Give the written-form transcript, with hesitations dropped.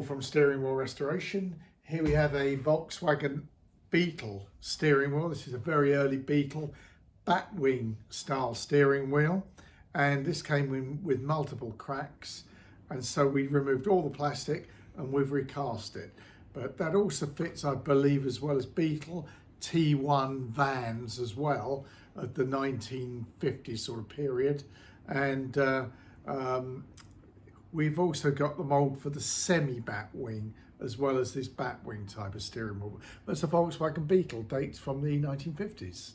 from Steering Wheel Restoration. Here we have a Volkswagen Beetle steering wheel. This is a very early Beetle Batwing style steering wheel, and this came in with multiple cracks, and so we removed all the plastic and we've recast it. But that also fits, I believe, as well as Beetle T1 vans as well, at the 1950s sort of period. And we've also got the mould for the semi-Batwing as well as this Batwing type of steering wheel. That's a Volkswagen Beetle, dates from the 1950s.